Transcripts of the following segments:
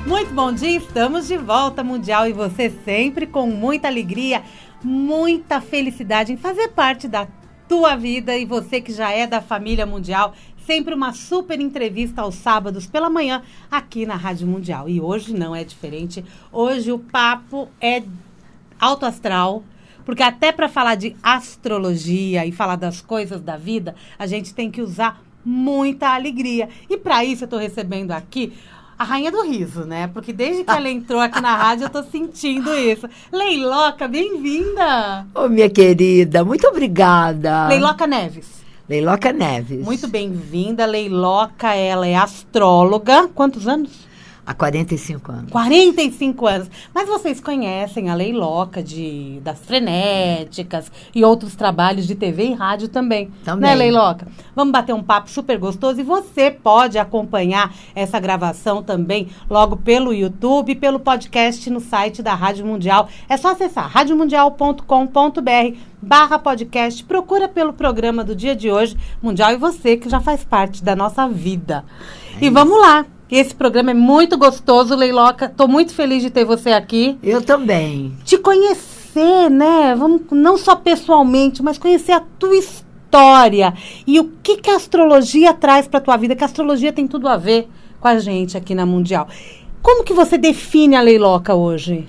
Muito bom dia, estamos de volta, Mundial, e você sempre com muita alegria, muita felicidade em fazer parte da tua vida, e você que já é da família Mundial, sempre uma super entrevista aos sábados pela manhã aqui na Rádio Mundial. E hoje não é diferente, hoje o papo é alto astral, porque até para falar de astrologia e falar das coisas da vida, a gente tem que usar muita alegria. E para isso eu estou recebendo aqui a rainha do riso, né? Porque desde que ela entrou aqui na rádio, eu tô sentindo isso. Leiloca, bem-vinda! Ô, minha querida, muito obrigada. Leiloca Neves. Leiloca Neves. Muito bem-vinda, Leiloca. Ela é astróloga. Quantos anos? Há 45 anos. 45 anos. Mas vocês conhecem a Leiloca das Frenéticas e outros trabalhos de TV e rádio também. Também. Né, Leiloca? Vamos bater um papo super gostoso. E você pode acompanhar essa gravação também logo pelo YouTube e pelo podcast no site da Rádio Mundial. É só acessar radiomundial.com.br/podcast. Procura pelo programa do dia de hoje, Mundial e Você, que já faz parte da nossa vida. E vamos lá. Esse programa é muito gostoso, Leiloca. Estou muito feliz de ter você aqui. Eu também. Te conhecer, né? Vamos, não só pessoalmente, mas conhecer a tua história. E o que a astrologia traz para a tua vida, que a astrologia tem tudo a ver com a gente aqui na Mundial. Como que você define a Leiloca hoje?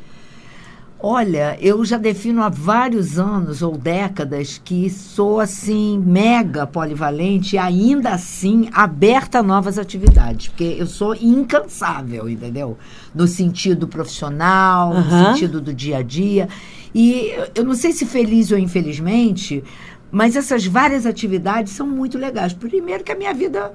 Olha, eu já defino há vários anos ou décadas que sou, assim, mega polivalente e ainda assim aberta a novas atividades. Porque eu sou incansável, entendeu? No sentido profissional, no sentido do dia a dia. E eu não sei se feliz ou infelizmente, mas essas várias atividades são muito legais. Primeiro que a minha vida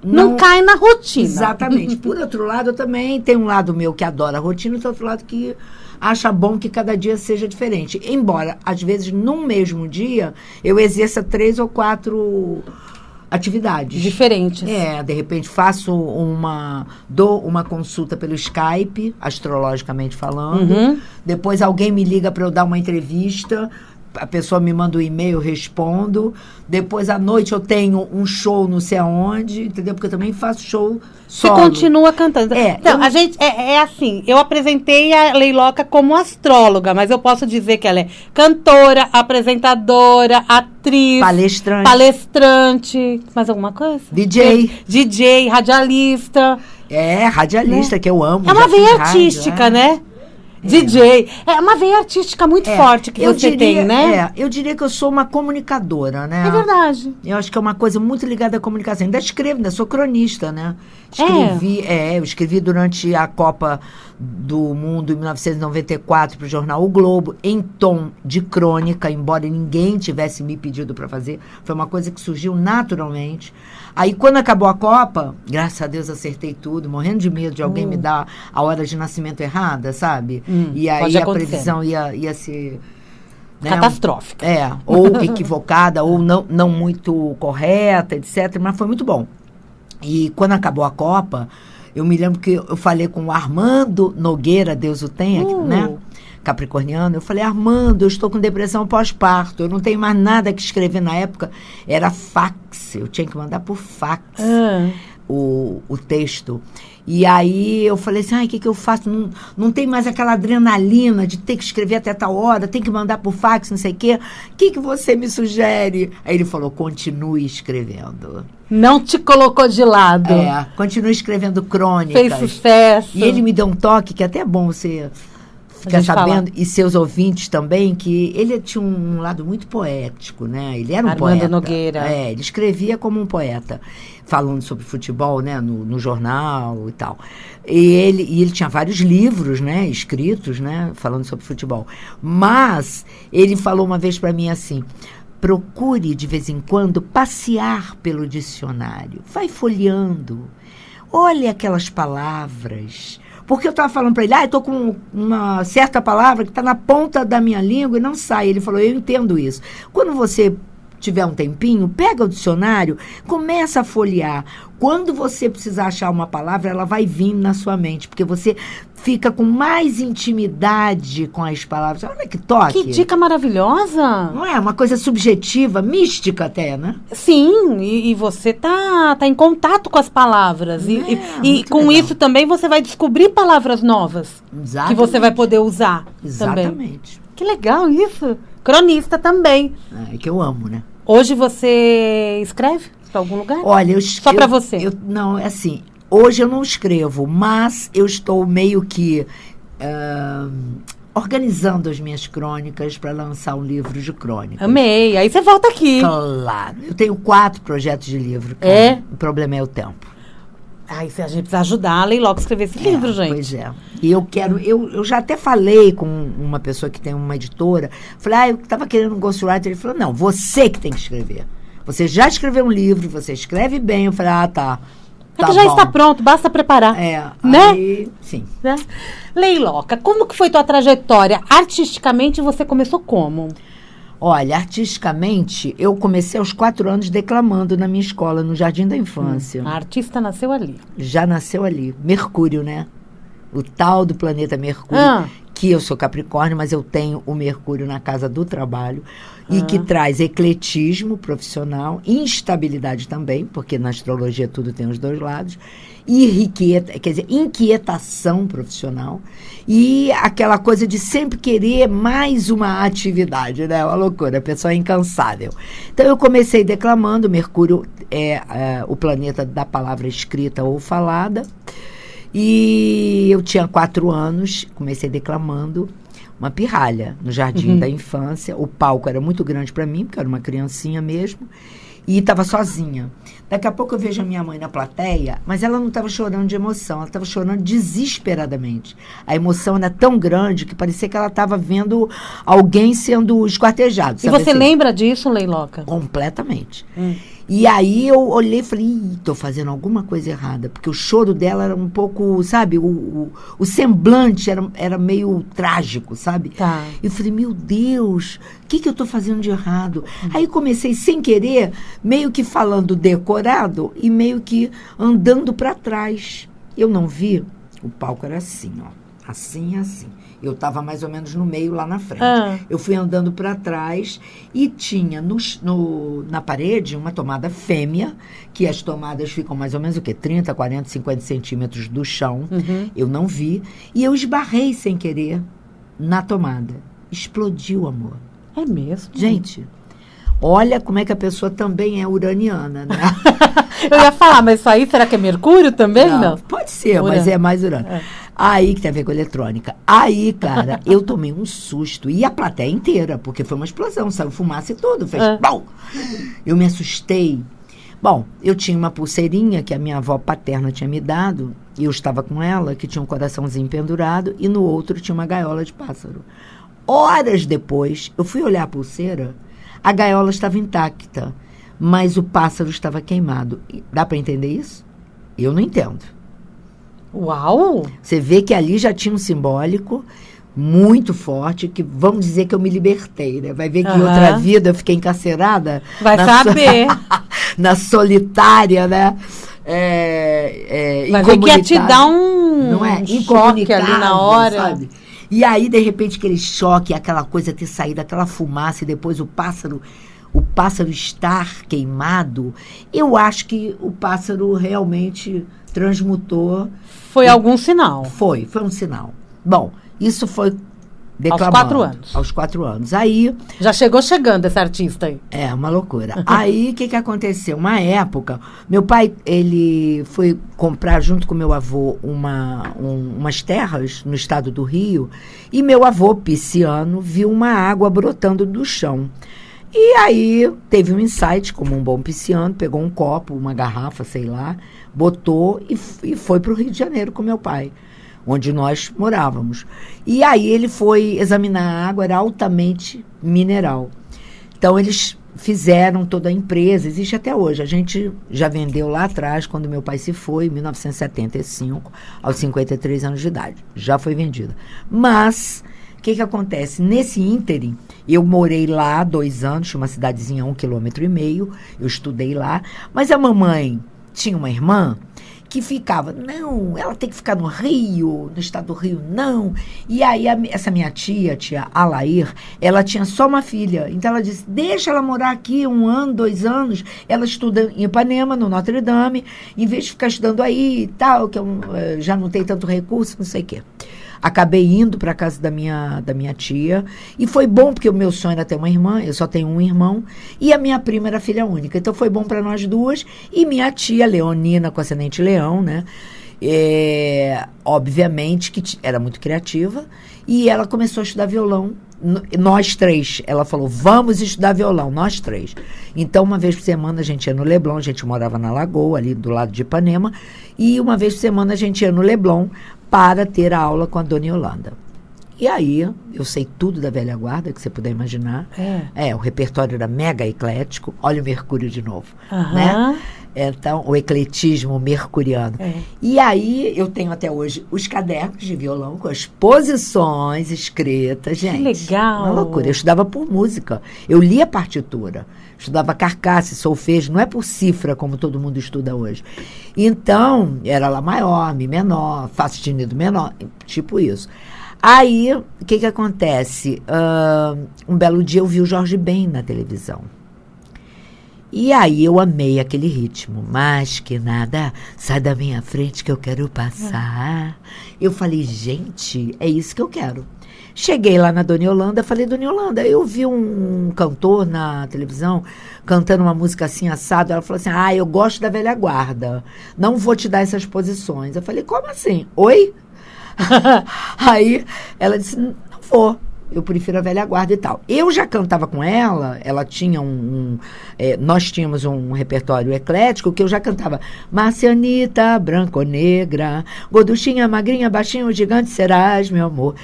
não cai na rotina. Exatamente. Por outro lado, eu também tenho um lado meu que adora a rotina e outro lado que acha bom que cada dia seja diferente. Embora, às vezes, num mesmo dia, eu exerça 3 ou 4 atividades. Diferentes. De repente dou uma consulta pelo Skype, astrologicamente falando. Depois alguém me liga para eu dar uma entrevista. A pessoa me manda um e-mail, eu respondo. Depois, à noite, eu tenho um show não sei aonde, entendeu? Porque eu também faço show solo. Você continua cantando. Então, a gente, assim, eu apresentei a Leiloca como astróloga, mas eu posso dizer que ela é cantora, apresentadora, atriz, palestrante, mais alguma coisa? DJ, radialista. Radialista, né? Que eu amo. É uma veia artística, né? DJ. É uma veia artística muito forte que você tem, né? Eu diria que eu sou uma comunicadora, né? É verdade. Eu acho que é uma coisa muito ligada à comunicação. Ainda sou cronista, né? Eu escrevi durante a Copa do Mundo em 1994 para o jornal O Globo, em tom de crônica, embora ninguém tivesse me pedido para fazer. Foi uma coisa que surgiu naturalmente. Aí, quando acabou a Copa, graças a Deus acertei tudo, morrendo de medo de alguém me dar a hora de nascimento errada, sabe? E aí a previsão ia ser... Né, catastrófica. Ou equivocada, ou não muito correta, etc. Mas foi muito bom. E quando acabou a Copa, eu me lembro que eu falei com o Armando Nogueira, Deus o tenha, né? Capricorniano. Eu falei, Armando, eu estou com depressão pós-parto, eu não tenho mais nada que escrever. Na época era fax, eu tinha que mandar por fax o texto. E aí eu falei assim, o que eu faço? Não tem mais aquela adrenalina de ter que escrever até tal hora, tem que mandar por fax, não sei o quê. O que você me sugere? Aí ele falou, continue escrevendo. Não te colocou de lado. Continue escrevendo crônicas. Fez sucesso. E ele me deu um toque, que é até bom você ficar sabendo, e seus ouvintes também, que ele tinha um lado muito poético, né? Ele era um poeta. Armando Nogueira. Ele escrevia como um poeta, falando sobre futebol, né? No jornal e tal. E ele tinha vários livros, né? Escritos, né? Falando sobre futebol. Mas ele falou uma vez para mim assim, procure de vez em quando passear pelo dicionário. Vai folheando. Olhe aquelas palavras. Porque eu estava falando para ele, eu estou com uma certa palavra que está na ponta da minha língua e não sai. Ele falou, eu entendo isso. Quando você tiver um tempinho, pega o dicionário, começa a folhear. Quando você precisar achar uma palavra, ela vai vir na sua mente, porque você fica com mais intimidade com as palavras. Olha que toque. Que dica maravilhosa! Não é? Uma coisa subjetiva, mística até, né? Sim, e você tá em contato com as palavras. E com legal. isso também você vai descobrir palavras novas. Exatamente. Que você vai poder usar também. Exatamente. Que legal isso! Cronista também. É que eu amo, né? Hoje você escreve para algum lugar? Olha, Só para você? Não, é assim, hoje eu não escrevo, mas eu estou meio que organizando as minhas crônicas para lançar um livro de crônicas. Amei. Aí você volta aqui. Claro. Eu tenho 4 projetos de livro. Cara. É? O problema é o tempo. Aí a gente precisa ajudar a Leiloca a escrever esse livro, gente. Pois é. E eu quero... Eu já até falei com uma pessoa que tem uma editora. Falei, eu estava querendo um ghostwriter. Ele falou, não, você que tem que escrever. Você já escreveu um livro, você escreve bem. Eu falei, tá. É que já está pronto, basta preparar. Né? Sim. Né? Leiloca, como que foi tua trajetória? Artisticamente, você começou como? Olha, artisticamente, eu comecei aos 4 anos declamando na minha escola, no Jardim da Infância. A artista nasceu ali. Já nasceu ali. Mercúrio, né? O tal do planeta Mercúrio, que eu sou Capricórnio, mas eu tenho o Mercúrio na casa do trabalho, e que traz ecletismo profissional, instabilidade também, porque na astrologia tudo tem os 2 lados, inquietação profissional, e aquela coisa de sempre querer mais uma atividade, né? Uma loucura, a pessoa é incansável. Então eu comecei declamando, Mercúrio é o planeta da palavra escrita ou falada, e eu tinha 4 anos, comecei declamando uma pirralha no Jardim da Infância. O palco era muito grande para mim, porque eu era uma criancinha mesmo, e estava sozinha. Daqui a pouco eu vejo a minha mãe na plateia, mas ela não estava chorando de emoção, ela estava chorando desesperadamente. A emoção era tão grande que parecia que ela estava vendo alguém sendo esquartejado. E você lembra disso, Leiloca? Completamente. E aí eu olhei e falei, estou fazendo alguma coisa errada, porque o choro dela era um pouco, sabe, o semblante era meio trágico, sabe? Tá. Eu falei, meu Deus, o que eu estou fazendo de errado? Aí comecei, sem querer, meio que falando decorado e meio que andando para trás. Eu não vi, o palco era assim, ó, assim, assim. Eu estava mais ou menos no meio, lá na frente. Eu fui andando para trás e tinha na parede uma tomada fêmea, que as tomadas ficam mais ou menos o quê? 30, 40, 50 centímetros do chão. Eu não vi. E eu esbarrei sem querer na tomada. Explodiu, amor. É mesmo? Gente, olha como é que a pessoa também é uraniana, né? Eu ia falar, mas isso aí, será que é Mercúrio também? Não. Pode ser, mas é mais Urano. Aí que tem a ver com eletrônica. Aí, cara, eu tomei um susto. E a plateia inteira, porque foi uma explosão, saiu fumaça e tudo. Fez pau! Eu me assustei. Bom, eu tinha uma pulseirinha que a minha avó paterna tinha me dado, e eu estava com ela, que tinha um coraçãozinho pendurado, e no outro tinha uma gaiola de pássaro. Horas depois, eu fui olhar a pulseira, a gaiola estava intacta, mas o pássaro estava queimado. Dá para entender isso? Eu não entendo. Uau! Você vê que ali já tinha um simbólico muito forte, que vamos dizer que eu me libertei, né? Vai ver que em outra vida eu fiquei encarcerada. Vai saber. Na solitária, né? Vai ver que ia te dar não é? choque ali na hora. Sabe? E aí, de repente, aquele choque, aquela coisa ter saído, aquela fumaça, e depois o pássaro estar queimado, eu acho que o pássaro realmente transmutou. Foi algum sinal? Foi um sinal. Bom, isso foi declamando. Aos 4 anos. Aos 4 anos. Aí... Já chegou chegando esse artista aí. É, uma loucura. Aí, o que aconteceu? Uma época, meu pai, ele foi comprar, junto com meu avô, umas terras no estado do Rio, e meu avô, pisciano, viu uma água brotando do chão. E aí, teve um insight, como um bom pisciano, pegou um copo, uma garrafa, sei lá, botou e foi para o Rio de Janeiro com meu pai, onde nós morávamos. E aí ele foi examinar a água, era altamente mineral. Então eles fizeram toda a empresa, existe até hoje. A gente já vendeu lá atrás, quando meu pai se foi, em 1975, aos 53 anos de idade. Já foi vendida. Mas O que acontece? Nesse ínterim, eu morei lá 2 anos, tinha uma cidadezinha a 1,5 km, eu estudei lá, mas a mamãe tinha uma irmã que ficava, não, ela tem que ficar no Rio, no estado do Rio, não. E aí, essa minha tia Alair, ela tinha só uma filha. Então, ela disse, deixa ela morar aqui 1 ano, 2 anos. Ela estuda em Ipanema, no Notre Dame, em vez de ficar estudando aí e tal, que eu já não tenho tanto recurso, não sei o quê. Acabei indo para a casa da minha tia. E foi bom, porque o meu sonho era ter uma irmã. Eu só tenho um irmão. E a minha prima era filha única. Então, foi bom para nós duas. E minha tia, Leonina, com ascendente leão, né? Obviamente que era muito criativa. E ela começou a estudar violão. Nós 3. Ela falou, vamos estudar violão, nós 3. Então, uma vez por semana, a gente ia no Leblon. A gente morava na Lagoa, ali do lado de Ipanema. E uma vez por semana, a gente ia no Leblon para ter a aula com a dona Yolanda. E aí, eu sei tudo da velha guarda, que você puder imaginar. O repertório era mega eclético. Olha o Mercúrio de novo, né? Então, o ecletismo mercuriano. E aí, eu tenho até hoje os cadernos de violão com as posições escritas, gente. Que legal! Uma loucura. Eu estudava por música. Eu lia partitura. Estudava carcaça, solfejo. Não é por cifra, como todo mundo estuda hoje. Então, era Lá maior, Mi menor, Fá sustenido menor, tipo isso. Aí, o que acontece? Um belo dia eu vi o Jorge Ben na televisão. E aí eu amei aquele ritmo. Mas que nada, sai da minha frente que eu quero passar. Eu falei, gente, é isso que eu quero. Cheguei lá na Dona Yolanda, falei, Dona Yolanda, eu vi um cantor na televisão cantando uma música assim, assado. Ela falou assim, eu gosto da velha guarda. Não vou te dar essas posições. Eu falei, como assim? Oi? Aí ela disse, não vou, eu prefiro a velha guarda e tal. Eu já cantava com ela tinha nós tínhamos um repertório eclético que eu já cantava Marcianita, branca ou negra, gorduchinha, magrinha, baixinho, gigante serás, meu amor.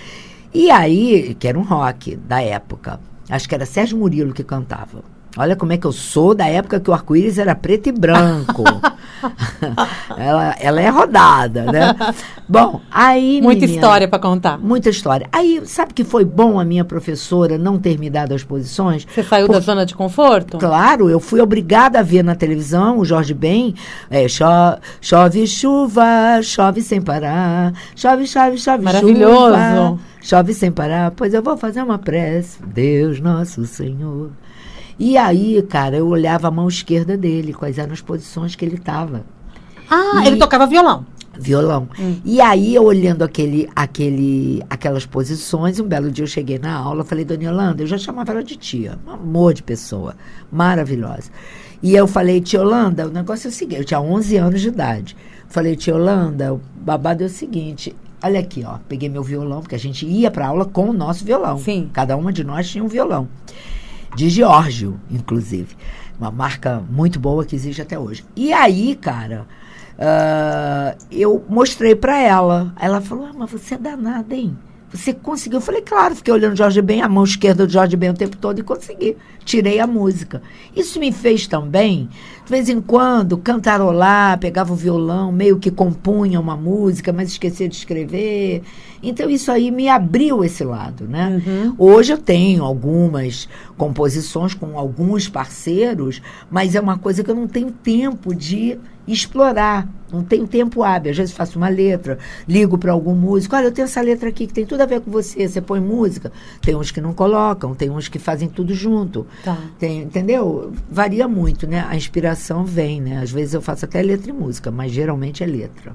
E aí, que era um rock da época, acho que era Sérgio Murilo que cantava. Olha como é que eu sou da época que o arco-íris era preto e branco. ela é rodada, né? Bom, aí... Muita história para contar. Muita história. Aí, sabe que foi bom a minha professora não ter me dado as posições? Você saiu da zona de conforto? Claro, eu fui obrigada a ver na televisão o Jorge Ben. Chove chuva, chove sem parar. Chove, chove, chove, maravilhoso. Chuva. Chove sem parar, pois eu vou fazer uma prece. Deus nosso Senhor. E aí, cara, eu olhava a mão esquerda dele, quais eram as posições que ele estava. Ele tocava violão. Violão. E aí, eu olhando aquelas posições, um belo dia eu cheguei na aula, falei, Dona Yolanda, eu já chamava ela de tia, um amor de pessoa, maravilhosa. E eu falei, tia Yolanda, o negócio é o seguinte, eu tinha 11 anos de idade. Falei, tia Yolanda, o babado é o seguinte, olha aqui, ó, peguei meu violão, porque a gente ia para aula com o nosso violão. Sim. Cada uma de nós tinha um violão. De Giorgio, inclusive. Uma marca muito boa que existe até hoje. E aí, cara, eu mostrei para ela. Ela falou, mas você é danada, hein? Você conseguiu? Eu falei, claro, fiquei olhando o Jorge Ben, a mão esquerda do Jorge Ben o tempo todo e consegui. Tirei a música. Isso me fez também, de vez em quando, cantarolar, pegava o violão, meio que compunha uma música, mas esquecia de escrever. Então, isso aí me abriu esse lado, né? Hoje eu tenho algumas composições com alguns parceiros, mas é uma coisa que eu não tenho tempo de explorar. Não tenho tempo hábil. Às vezes faço uma letra, ligo para algum músico. Olha, eu tenho essa letra aqui que tem tudo a ver com você. Você põe música. Tem uns que não colocam, tem uns que fazem tudo junto. Tá. Entendeu? Varia muito, né? A inspiração vem, né? Às vezes eu faço até letra e música, mas geralmente é letra.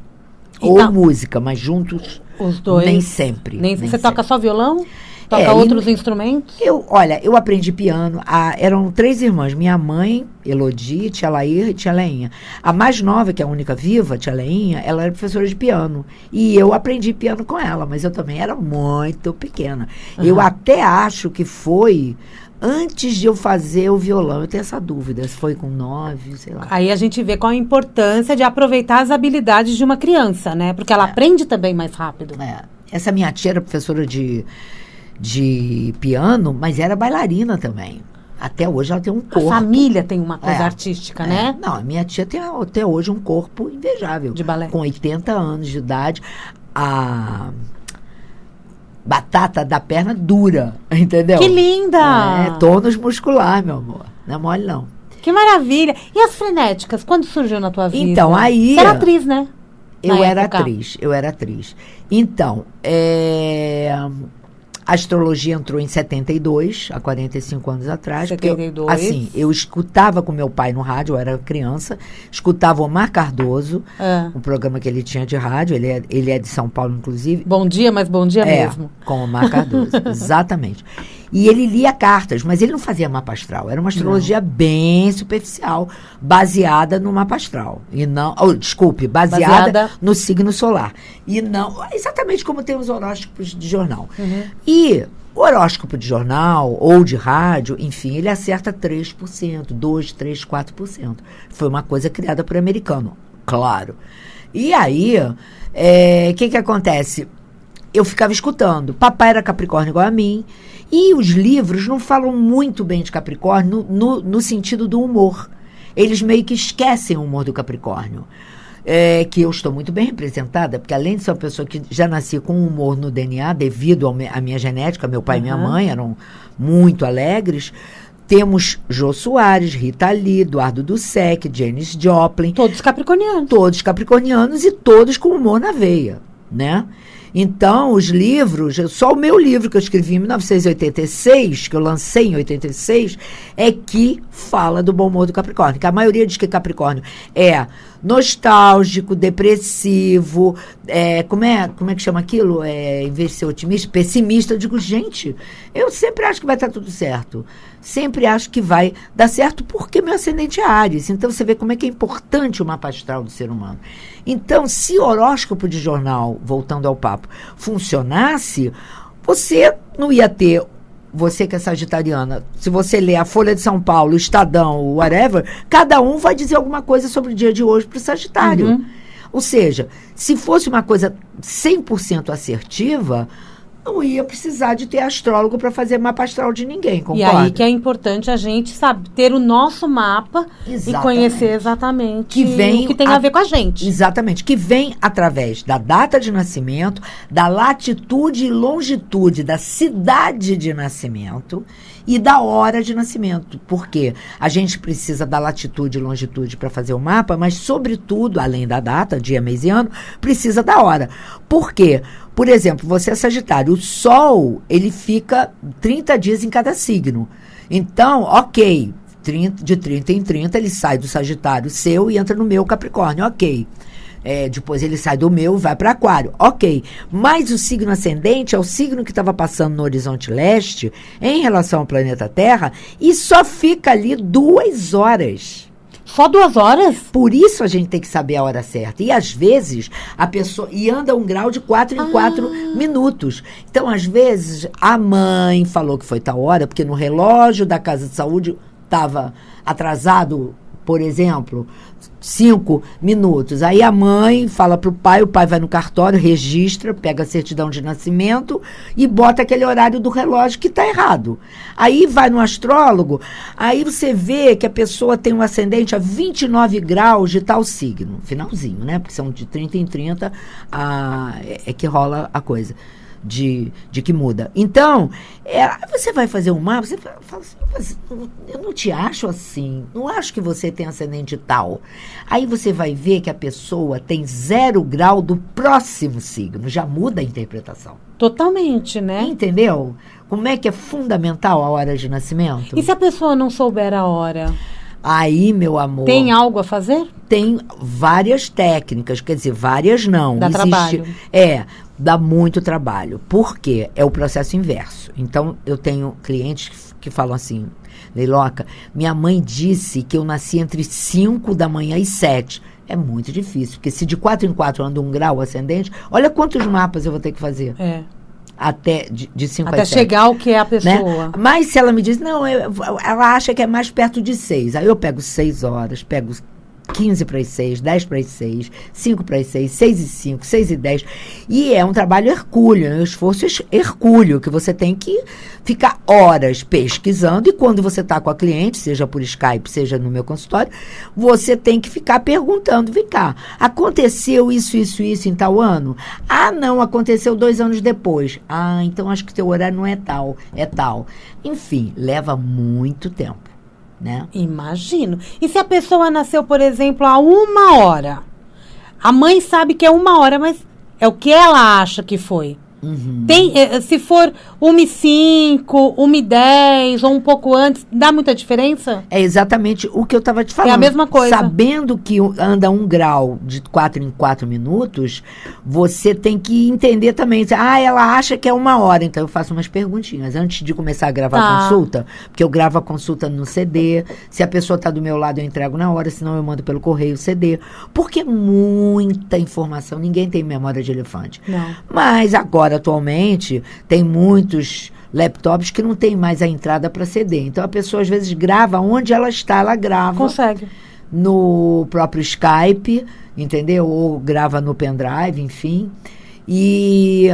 Ou música, mas juntos, os dois. Nem sempre. Nem você sempre. Toca só violão? Toca outros instrumentos? Eu aprendi piano. Eram 3 irmãs. Minha mãe, Elodie, tia Lair e tia Leinha. A mais nova, que é a única viva, tia Leinha, ela era professora de piano. E eu aprendi piano com ela, mas eu também era muito pequena. Eu até acho que foi antes de eu fazer o violão. Eu tenho essa dúvida, se foi com 9, sei lá. Aí a gente vê qual a importância de aproveitar as habilidades de uma criança, né? Porque ela aprende também mais rápido. Essa minha tia era professora de piano, mas era bailarina também. Até hoje ela tem um corpo. A família tem uma coisa artística, né? Não, a minha tia tem até hoje um corpo invejável. De balé. Com 80 anos de idade. batata da perna dura, entendeu? Que linda! Tônus muscular, meu amor. Não é mole, não. Que maravilha! E as frenéticas, quando surgiu na tua vida? Então, aí... Você era atriz, né? Eu era atriz. Então, a astrologia entrou em 72, há 45 anos atrás. 72. Porque assim, eu escutava com meu pai no rádio, eu era criança, escutava o Omar Cardoso, o programa que ele tinha de rádio, ele é de São Paulo, inclusive. Bom dia, mas bom dia mesmo. Com o Omar Cardoso, exatamente. E ele lia cartas, mas ele não fazia mapa astral. Era uma astrologia bem superficial, baseada no mapa astral. E não, baseada no signo solar. E não, exatamente como tem os horóscopos de jornal. E o horóscopo de jornal ou de rádio, enfim, ele acerta 3%, 2%, 3%, 4%. Foi uma coisa criada por americano, claro. E aí, o que acontece? Eu ficava escutando. Papai era Capricórnio igual a mim. E os livros não falam muito bem de Capricórnio no sentido do humor. Eles meio que esquecem o humor do Capricórnio. Que eu estou muito bem representada, porque além de ser uma pessoa que já nasci com humor no DNA, devido à minha genética, meu pai e minha mãe eram muito alegres, temos Jô Soares, Rita Lee, Eduardo Dussek, Janis Joplin. Todos capricornianos. Todos capricornianos e todos com humor na veia, né? Então, os livros, só o meu livro que eu escrevi em 1986, que eu lancei em 86, é que fala do bom humor do Capricórnio. Que a maioria diz que Capricórnio é nostálgico, depressivo, como é que chama aquilo? Em vez de ser otimista, pessimista. Eu digo, gente, eu sempre acho que vai estar tudo certo. Sempre acho que vai dar certo porque meu ascendente é Áries. Então, você vê como é que é importante o mapa astral do ser humano. Então, se o horóscopo de jornal, voltando ao papo, funcionasse, você não ia ter, você que é sagitariana, se você ler a Folha de São Paulo, o Estadão, whatever, cada um vai dizer alguma coisa sobre o dia de hoje para o Sagitário. Ou seja, se fosse uma coisa 100% assertiva, não ia precisar de ter astrólogo para fazer mapa astral de ninguém, concorda? E aí que é importante a gente ter o nosso mapa e conhecer exatamente o que tem a ver com a gente. Exatamente, que vem através da data de nascimento, da latitude e longitude da cidade de nascimento e da hora de nascimento. Porque a gente precisa da latitude e longitude para fazer o mapa, mas, sobretudo, além da data, dia, mês e ano, precisa da hora. Por quê? Por exemplo, você é Sagitário, o Sol, ele fica 30 dias em cada signo. Então, ok, de 30 em 30, ele sai do Sagitário seu e entra no meu Capricórnio, ok. Depois ele sai do meu e vai para Aquário, ok. Mas o signo ascendente é o signo que estava passando no horizonte leste em relação ao planeta Terra e só fica ali 2 horas. Só 2 horas? Por isso a gente tem que saber a hora certa. E às vezes a pessoa... E anda um grau de 4 em 4 minutos. Então, às vezes, a mãe falou que foi tal hora, porque no relógio da Casa de Saúde estava atrasado, por exemplo, 5 minutos. Aí a mãe fala para o pai vai no cartório, registra, pega a certidão de nascimento e bota aquele horário do relógio que está errado. Aí vai no astrólogo, aí você vê que a pessoa tem um ascendente a 29 graus de tal signo. Finalzinho, né? Porque são de 30 em 30 é que rola a coisa. De que muda. Então, você vai fazer um mapa, você fala assim, eu não te acho assim, não acho que você tem ascendente tal. Aí você vai ver que a pessoa tem 0 grau do próximo signo, já muda a interpretação. Totalmente, né? Entendeu? Como é que é fundamental a hora de nascimento? E se a pessoa não souber a hora? Aí, meu amor... Tem algo a fazer? Tem várias técnicas, quer dizer, várias não. Dá trabalho. Dá muito trabalho. Por quê? É o processo inverso. Então, eu tenho clientes que falam assim, Leiloca, minha mãe disse que eu nasci entre 5 da manhã e 7. É muito difícil, porque se de 4 em 4 anda 1 grau ascendente, olha quantos mapas eu vou ter que fazer. Até de 5 a 7. Até chegar ao que é a pessoa. Né? Mas se ela me diz, não, ela acha que é mais perto de 6. Aí eu pego 6 horas, pego 15 para as 6, 10 para as 6, 5 para as 6, 6 e 5, 6 e 10. E é um trabalho hercúleo, um esforço hercúleo, que você tem que ficar horas pesquisando, e quando você está com a cliente, seja por Skype, seja no meu consultório, você tem que ficar perguntando, vem cá, aconteceu isso em tal ano? Ah, não, aconteceu 2 anos depois. Ah, então acho que teu horário não é tal, é tal. Enfim, leva muito tempo. Né? Imagino. E se a pessoa nasceu, por exemplo, a 1 hora? A mãe sabe que é 1 hora, mas é o que ela acha que foi. Uhum. Se for 1h05, 1h10 ou um pouco antes, dá muita diferença? É exatamente o que eu estava te falando. É a mesma coisa. Sabendo que anda 1 grau de 4 em 4 minutos, você tem que entender também. Ela acha que é 1 hora, então eu faço umas perguntinhas. Antes de começar a gravar a consulta, porque eu gravo a consulta no CD, se a pessoa está do meu lado eu entrego na hora, senão eu mando pelo correio o CD. Porque é muita informação, ninguém tem memória de elefante. Não. Mas agora, atualmente, tem muitos laptops que não tem mais a entrada para CD. Então, a pessoa, às vezes, grava onde ela está, ela grava. Consegue. No próprio Skype, entendeu? Ou grava no pendrive, enfim. E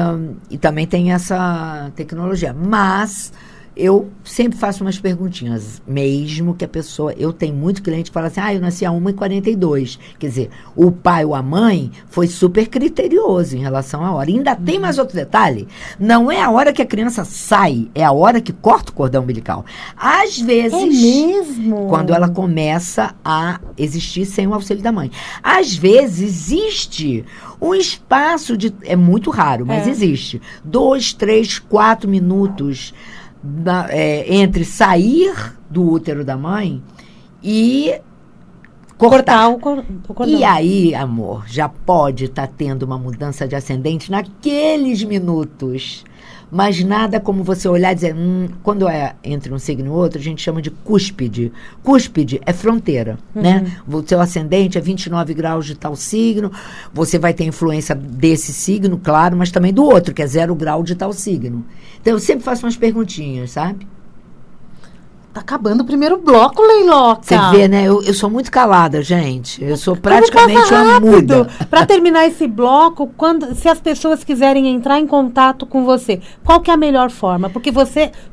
também tem essa tecnologia. Mas eu sempre faço umas perguntinhas, mesmo que a pessoa... Eu tenho muito cliente que fala assim, eu nasci a 1h42. Quer dizer, o pai ou a mãe foi super criterioso em relação à hora. E ainda tem mais outro detalhe. Não é a hora que a criança sai, é a hora que corta o cordão umbilical. Às vezes... É mesmo? Quando ela começa a existir sem o auxílio da mãe. Às vezes existe um espaço de... É muito raro, mas existe. 2, 3, 4 minutos... entre sair do útero da mãe e cortar o cordão. E aí, amor, já pode estar tendo uma mudança de ascendente naqueles minutos. Mas nada como você olhar e dizer, quando é entre um signo e outro, a gente chama de cúspide. Cúspide é fronteira, né? O seu ascendente é 29 graus de tal signo, você vai ter influência desse signo, claro, mas também do outro, que é 0 grau de tal signo. Então, eu sempre faço umas perguntinhas, sabe? Tá acabando o primeiro bloco, Leiloca. Você vê, né? Eu sou muito calada, gente. Eu sou praticamente uma muda. Para terminar esse bloco, se as pessoas quiserem entrar em contato com você, qual que é a melhor forma? Porque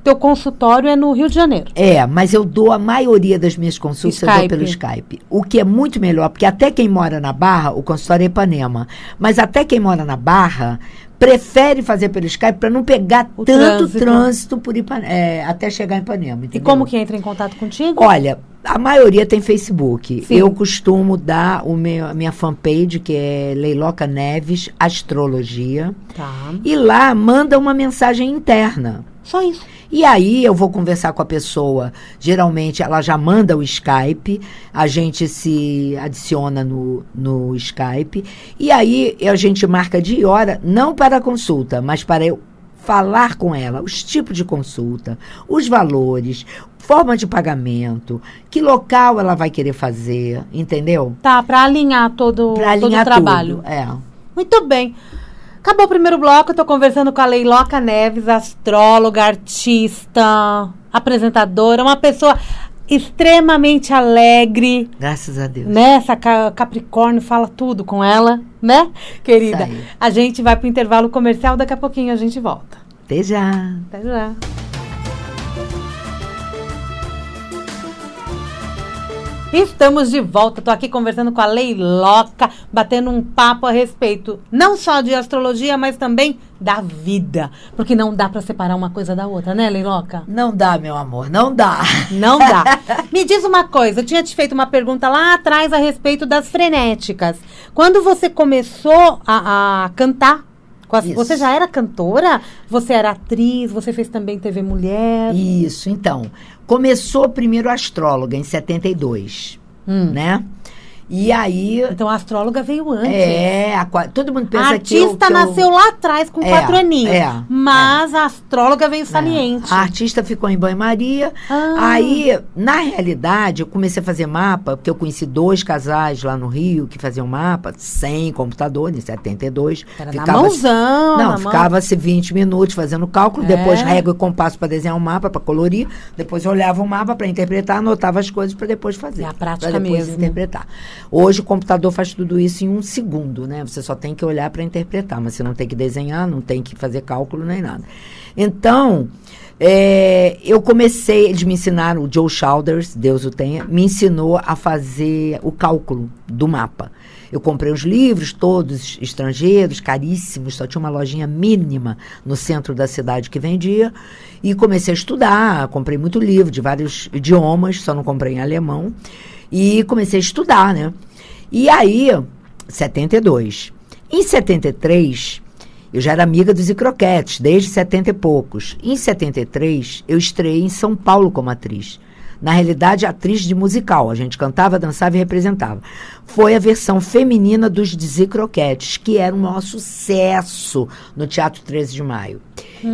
teu consultório é no Rio de Janeiro. Mas eu dou a maioria das minhas consultas eu dou pelo Skype. O que é muito melhor, porque até quem mora na Barra, o consultório é Ipanema, mas até quem mora na Barra prefere fazer pelo Skype para não pegar tanto trânsito por até chegar em Ipanema. Entendeu? E como que entra em contato contigo? Olha, a maioria tem Facebook. Sim. Eu costumo dar a minha fanpage, que é Leiloca Neves Astrologia. Tá. E lá manda uma mensagem interna. Só isso. E aí eu vou conversar com a pessoa. Geralmente ela já manda o Skype, a gente se adiciona no Skype. E aí a gente marca dia e hora, não para a consulta, mas para eu falar com ela os tipos de consulta, os valores, forma de pagamento, que local ela vai querer fazer, entendeu? Tá, para alinhar todo o trabalho. Tudo, Muito bem. Acabou o primeiro bloco, eu estou conversando com a Leiloca Neves, astróloga, artista, apresentadora, uma pessoa extremamente alegre. Graças a Deus. Né? Essa Capricórnio fala tudo com ela, né, querida? A gente vai para o intervalo comercial, daqui a pouquinho a gente volta. Até já. Até já. Estamos de volta, estou aqui conversando com a Leiloca, batendo um papo a respeito não só de astrologia, mas também da vida. Porque não dá para separar uma coisa da outra, né, Leiloca? Não dá, meu amor, não dá. Não dá. Me diz uma coisa, eu tinha te feito uma pergunta lá atrás a respeito das frenéticas. Quando você começou a cantar, você já era cantora? Você era atriz? Você fez também TV Mulher? Isso, então. Começou primeiro astróloga, em 72, né? E aí... Então, a astróloga veio antes. Todo mundo pensa a artista nasceu lá atrás, com 4 aninhos. Mas a astróloga veio saliente. A artista ficou em banho-maria. Aí, na realidade, eu comecei a fazer mapa, porque eu conheci 2 casais lá no Rio que faziam mapa, sem computador, em 72. Era na mãozão. Não, ficava-se 20 minutos fazendo cálculo, depois régua e compasso para desenhar um mapa, para colorir, depois eu olhava o mapa para interpretar, anotava as coisas para depois fazer. É a prática pra depois mesmo. interpretar. Hoje o computador faz tudo isso em 1 segundo, né? Você só tem que olhar para interpretar, mas você não tem que desenhar, não tem que fazer cálculo nem nada. Então, eu comecei, eles me ensinaram, o Joe Childers, Deus o tenha, me ensinou a fazer o cálculo do mapa. Eu comprei os livros, todos estrangeiros, caríssimos, só tinha uma lojinha mínima no centro da cidade que vendia, e comecei a estudar, comprei muito livro de vários idiomas, só não comprei em alemão, e comecei a estudar, né? E aí, 72. Em 73, eu já era amiga dos Icroquetes, desde 70 e poucos. Em 73, eu estreiei em São Paulo como atriz. Na realidade, atriz de musical. A gente cantava, dançava e representava. Foi a versão feminina dos Icroquetes, que era um maior sucesso no Teatro 13 de Maio.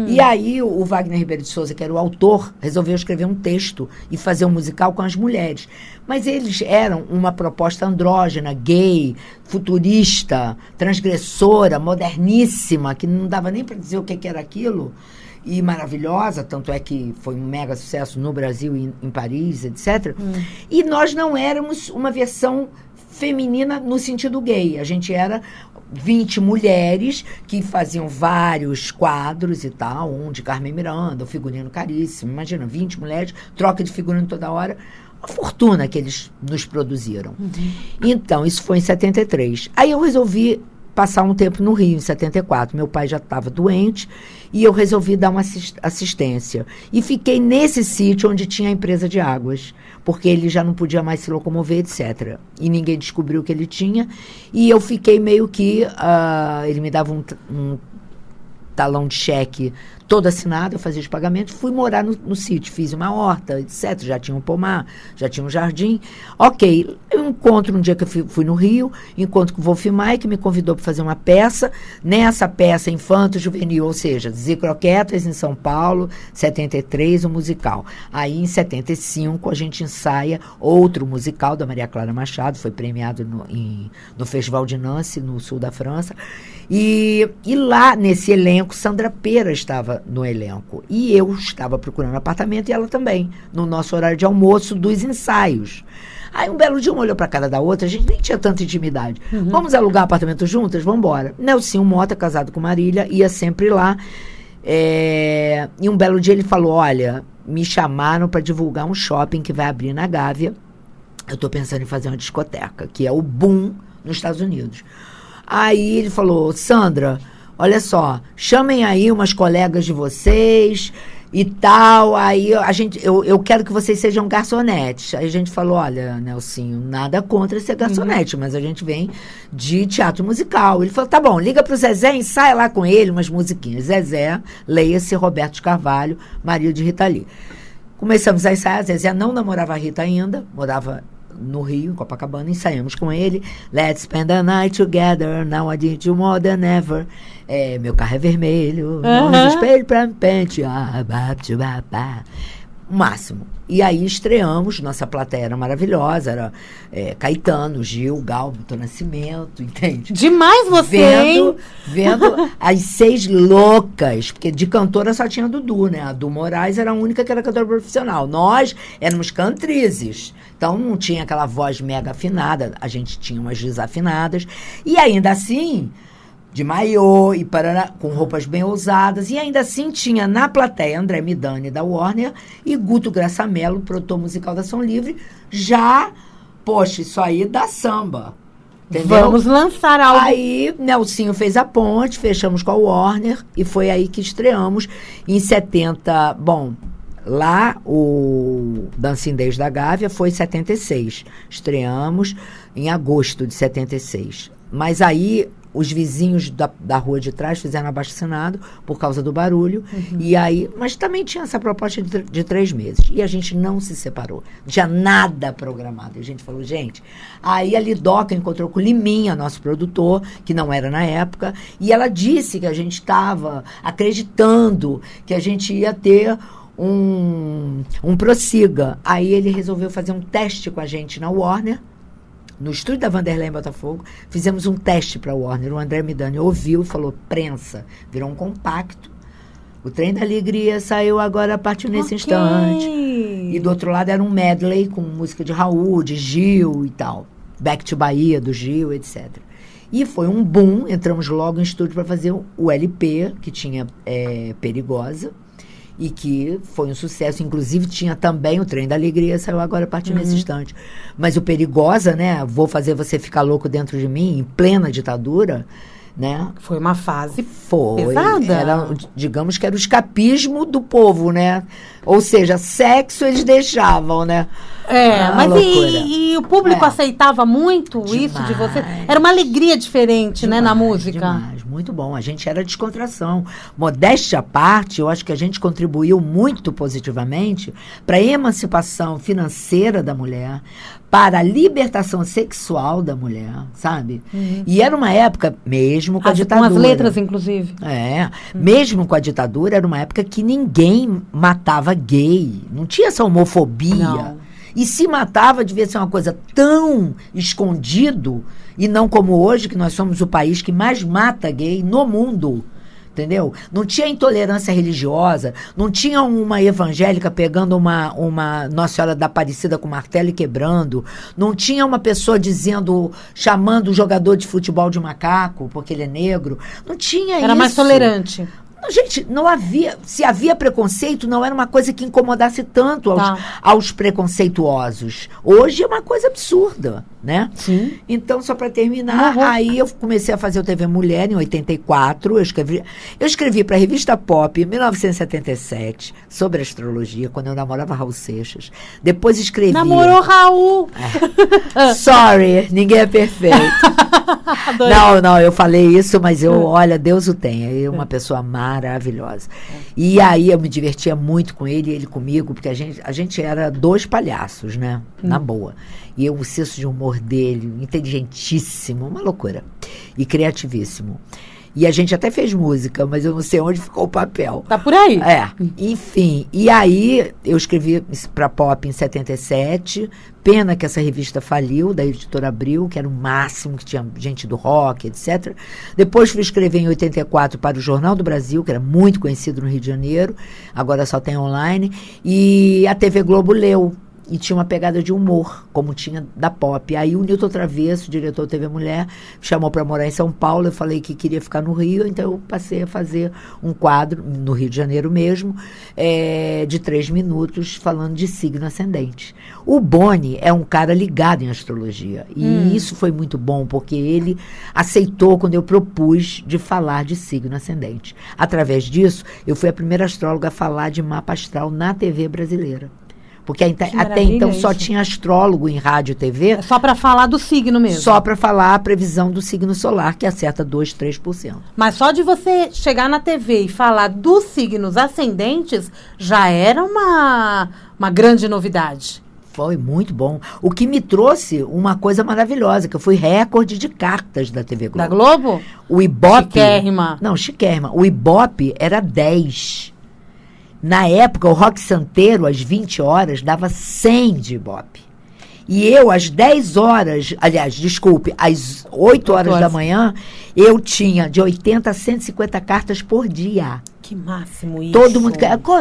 E aí, o Wagner Ribeiro de Souza, que era o autor, resolveu escrever um texto e fazer um musical com as mulheres. Mas eles eram uma proposta andrógena, gay, futurista, transgressora, moderníssima, que não dava nem para dizer o que era aquilo. E maravilhosa, tanto é que foi um mega sucesso no Brasil e em Paris, etc. E nós não éramos uma versão feminina no sentido gay. A gente era 20 mulheres que faziam vários quadros e tal, um de Carmen Miranda, um figurino caríssimo. Imagina, 20 mulheres, troca de figurino toda hora. Uma fortuna que eles nos produziram. Então, isso foi em 73. Aí eu resolvi passar um tempo no Rio, em 74. Meu pai já estava doente e eu resolvi dar uma assistência. E fiquei nesse sítio onde tinha a empresa de águas, porque ele já não podia mais se locomover, etc. E ninguém descobriu o que ele tinha. E eu fiquei meio que... ele me dava um talão de cheque todo assinado, eu fazia os pagamentos, fui morar no sítio, fiz uma horta, etc. Já tinha um pomar, já tinha um jardim. Ok, eu encontro um dia que eu fui no Rio, encontro com o Wolf Maia, que me convidou para fazer uma peça. Nessa peça infanto-juvenil, ou seja, Zicroquetas em São Paulo, 73, o musical. Aí, em 75, a gente ensaia outro musical da Maria Clara Machado, foi premiado no Festival de Nancy, no sul da França. E lá, nesse elenco, Sandra Pera estava no elenco. E eu estava procurando apartamento e ela também, no nosso horário de almoço dos ensaios. Aí um belo dia uma olhou para a cara da outra, a gente nem tinha tanta intimidade. Vamos alugar apartamento juntas? Vamos embora. Nelsinho Mota, casado com Marília, ia sempre lá. E um belo dia ele falou, olha, me chamaram para divulgar um shopping que vai abrir na Gávea. Eu estou pensando em fazer uma discoteca, que é o Boom nos Estados Unidos. Aí ele falou, Sandra, olha só, chamem aí umas colegas de vocês e tal, aí eu quero que vocês sejam garçonetes. Aí a gente falou, olha, Nelsinho, nada contra ser garçonete, mas a gente vem de teatro musical. Ele falou, tá bom, liga pro Zezé, ensaia lá com ele umas musiquinhas. Zezé, leia-se Roberto de Carvalho, marido de Rita Lee. Começamos a ensaiar, Zezé não namorava a Rita ainda, morava no Rio, em Copacabana, ensaiamos com ele. Let's spend the night together, now I need you more than ever. Meu carro é vermelho, não espelho pra me pentear. O máximo. E aí estreamos, nossa plateia era maravilhosa, era Caetano, Gil, Gal, Milton Nascimento, entende? Demais você, vendo as 6 loucas, porque de cantora só tinha a Dudu, né? A Du Moraes era a única que era cantora profissional. Nós éramos cantrizes, então não tinha aquela voz mega afinada, a gente tinha umas desafinadas, e ainda assim... de maiô e com roupas bem ousadas, e ainda assim tinha na plateia André Midani da Warner e Guto Graça Mello, produtor musical da Ação Livre, já, poxa, isso aí dá samba, entendeu? Vamos lançar algo. Aí Nelsinho fez a ponte, fechamos com a Warner e foi aí que estreamos em 70, bom, lá o Dancing Days da Gávea foi 76, estreamos em agosto de 76, mas aí os vizinhos da rua de trás fizeram abaixo-assinado por causa do barulho. E aí, mas também tinha essa proposta de 3 meses. E a gente não se separou. Não tinha nada programado. E a gente falou, gente... Aí a Lidoca encontrou com o Liminha, nosso produtor, que não era na época, e ela disse que a gente estava acreditando que a gente ia ter um Prossiga. Aí ele resolveu fazer um teste com a gente na Warner, no estúdio da Vanderlei em Botafogo, fizemos um teste para a Warner. O André Midani ouviu e falou, prensa, virou um compacto. O Trem da Alegria saiu agora a partir nesse instante. E do outro lado era um medley com música de Raul, de Gil e tal. Back to Bahia, do Gil, etc. E foi um boom, entramos logo em estúdio para fazer o LP, que tinha Perigosa, e que foi um sucesso. Inclusive, tinha também o Trem da Alegria, saiu agora a partir nesse instante. Mas o Perigosa, né? Vou fazer você ficar louco dentro de mim, em plena ditadura, né? Foi uma fase Foi. pesada. Era, digamos que era o escapismo do povo, né? Ou seja, sexo eles deixavam, né? Mas loucura. e o público aceitava muito isso de você? Era uma alegria diferente, né, na música? Demais, muito bom. A gente era descontração. Modéstia à parte, eu acho que a gente contribuiu muito positivamente para a emancipação financeira da mulher, para a libertação sexual da mulher, sabe? E era uma época, mesmo com a ditadura. Com as letras, inclusive. Mesmo com a ditadura, era uma época que ninguém matava gay. Não tinha essa homofobia. Não. E se matava, devia ser uma coisa tão escondido, e não como hoje, que nós somos o país que mais mata gay no mundo. Entendeu? Não tinha intolerância religiosa, não tinha uma evangélica pegando uma Nossa Senhora da Aparecida com martelo e quebrando, não tinha uma pessoa chamando o jogador de futebol de macaco, porque ele é negro. Não tinha isso. Era mais tolerante. Gente, não havia. Se havia preconceito, não era uma coisa que incomodasse tanto aos preconceituosos. Hoje é uma coisa absurda, né? Sim. Então, só para terminar, aí eu comecei a fazer o TV Mulher em 84. Eu escrevi para a revista Pop em 1977 sobre astrologia, quando eu namorava Raul Seixas. Depois escrevi. Namorou Raul! Sorry, ninguém é perfeito. Não, eu falei isso, mas olha, Deus o tenha. Ele é uma pessoa maravilhosa. E aí eu me divertia muito com ele e ele comigo, porque a gente era dois palhaços, né? Na boa. E o senso de humor dele, inteligentíssimo, uma loucura. E criativíssimo. E a gente até fez música, mas eu não sei onde ficou o papel. Tá por aí. Enfim. E aí eu escrevi para Pop em 77. Pena que essa revista faliu, da Editora Abril, que era o máximo, que tinha gente do rock, etc. Depois fui escrever em 84 para o Jornal do Brasil, que era muito conhecido no Rio de Janeiro, agora só tem online. E a TV Globo leu. E tinha uma pegada de humor, como tinha da Pop. Aí o Nilton Travesso, diretor da TV Mulher, me chamou para morar em São Paulo. Eu falei que queria ficar no Rio, então eu passei a fazer um quadro, no Rio de Janeiro mesmo, de 3 minutos, falando de signo ascendente. O Boni é um cara ligado em astrologia. E isso foi muito bom, porque ele aceitou quando eu propus de falar de signo ascendente. Através disso, eu fui a primeira astróloga a falar de mapa astral na TV brasileira. Porque até então só tinha astrólogo em rádio e TV. É só para falar do signo mesmo. Só para falar a previsão do signo solar, que acerta 2, 3%. Mas só de você chegar na TV e falar dos signos ascendentes, já era uma grande novidade. Foi muito bom. O que me trouxe uma coisa maravilhosa, que eu fui recorde de cartas da TV Globo. Da Globo? O Ibope... Chiquérrima. Não, chiquérrima. O Ibope era 10. Na época, o Rock Santeiro, às 20 horas, dava 100 de Ibope. E eu, às 10 horas, aliás, desculpe, às 8 horas da manhã, eu tinha de 80 a 150 cartas por dia. Que máximo isso. Todo mundo...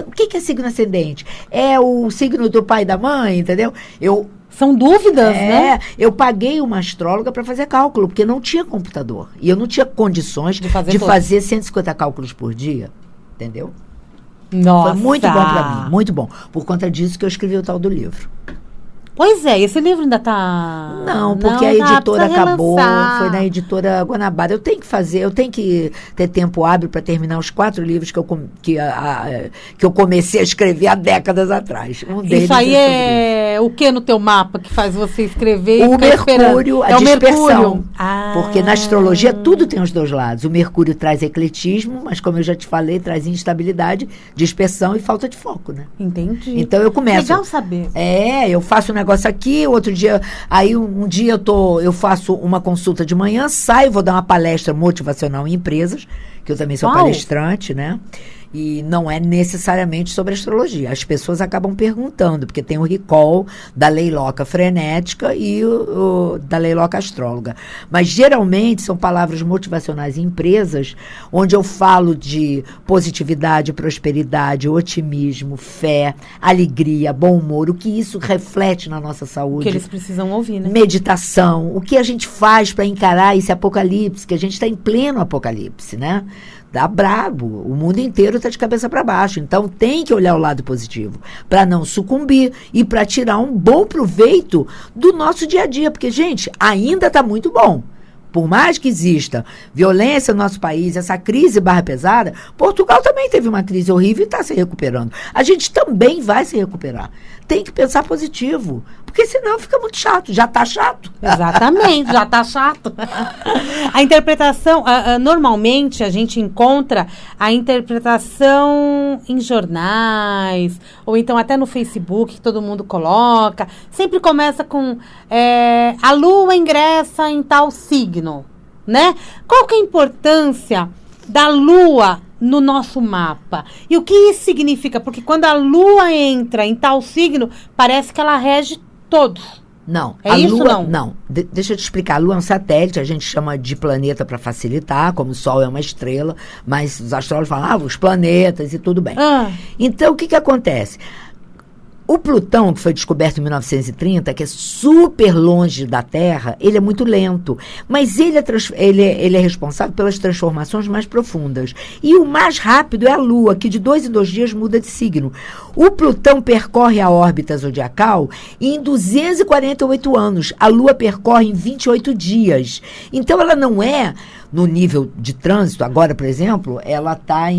O que é signo ascendente? É o signo do pai e da mãe, entendeu? São dúvidas, né? Eu paguei uma astróloga para fazer cálculo, porque não tinha computador. E eu não tinha condições de fazer 150 cálculos por dia, entendeu? Nossa. Foi muito bom para mim, muito bom. Por conta disso que eu escrevi o tal do livro. Pois é, esse livro ainda tá... Não, porque a editora acabou, foi na editora Guanabara. Eu tenho que ter tempo hábil para terminar os 4 livros que eu comecei a escrever há décadas atrás. Um deles isso aí é o que no teu mapa que faz você escrever? O Mercúrio, a dispersão. Ah. Porque na astrologia tudo tem os dois lados. O Mercúrio traz ecletismo, mas como eu já te falei, traz instabilidade, dispersão e falta de foco, né? Entendi. Então eu começo... Legal saber. Eu faço um negócio aqui, outro dia, aí um dia eu faço uma consulta de manhã, saio, vou dar uma palestra motivacional em empresas, porque eu também sou palestrante, né? E não é necessariamente sobre astrologia. As pessoas acabam perguntando, porque tem o recall da Leiloca frenética e o da Leiloca astróloga. Mas, geralmente, são palavras motivacionais em empresas, onde eu falo de positividade, prosperidade, otimismo, fé, alegria, bom humor, o que isso reflete na nossa saúde. O que eles precisam ouvir, né? Meditação, o que a gente faz para encarar esse apocalipse, que a gente está em pleno apocalipse, né? Dá brabo, o mundo inteiro está de cabeça para baixo, então tem que olhar o lado positivo, para não sucumbir e para tirar um bom proveito do nosso dia a dia, porque, gente, ainda está muito bom. Por mais que exista violência no nosso país, essa crise barra pesada, Portugal também teve uma crise horrível e está se recuperando. A gente também vai se recuperar. Tem que pensar positivo, porque senão fica muito chato. Já está chato. Exatamente, já está chato. A interpretação, normalmente a gente encontra a interpretação em jornais, ou então até no Facebook, que todo mundo coloca. Sempre começa com a lua ingressa em tal signo, né? Qual que é a importância da lua no nosso mapa? E o que isso significa? Porque quando a lua entra em tal signo, parece que ela rege todos. Não. É isso, lua, não? Deixa eu te explicar. A lua é um satélite, a gente chama de planeta para facilitar, como o Sol é uma estrela, mas os astrólogos falam, os planetas e tudo bem. Então, o que acontece? O Plutão, que foi descoberto em 1930, que é super longe da Terra, ele é muito lento. Mas ele é responsável pelas transformações mais profundas. E o mais rápido é a Lua, que de 2 em 2 dias muda de signo. O Plutão percorre a órbita zodiacal em 248 anos. A Lua percorre em 28 dias. Então, ela não é no nível de trânsito. Agora, por exemplo, ela está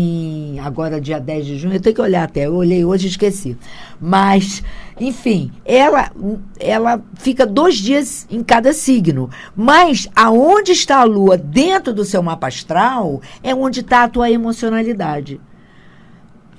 agora dia 10 de junho, eu tenho que olhar até, eu olhei hoje e esqueci. Mas, enfim, ela fica 2 dias em cada signo. Mas aonde está a Lua dentro do seu mapa astral é onde está a tua emocionalidade.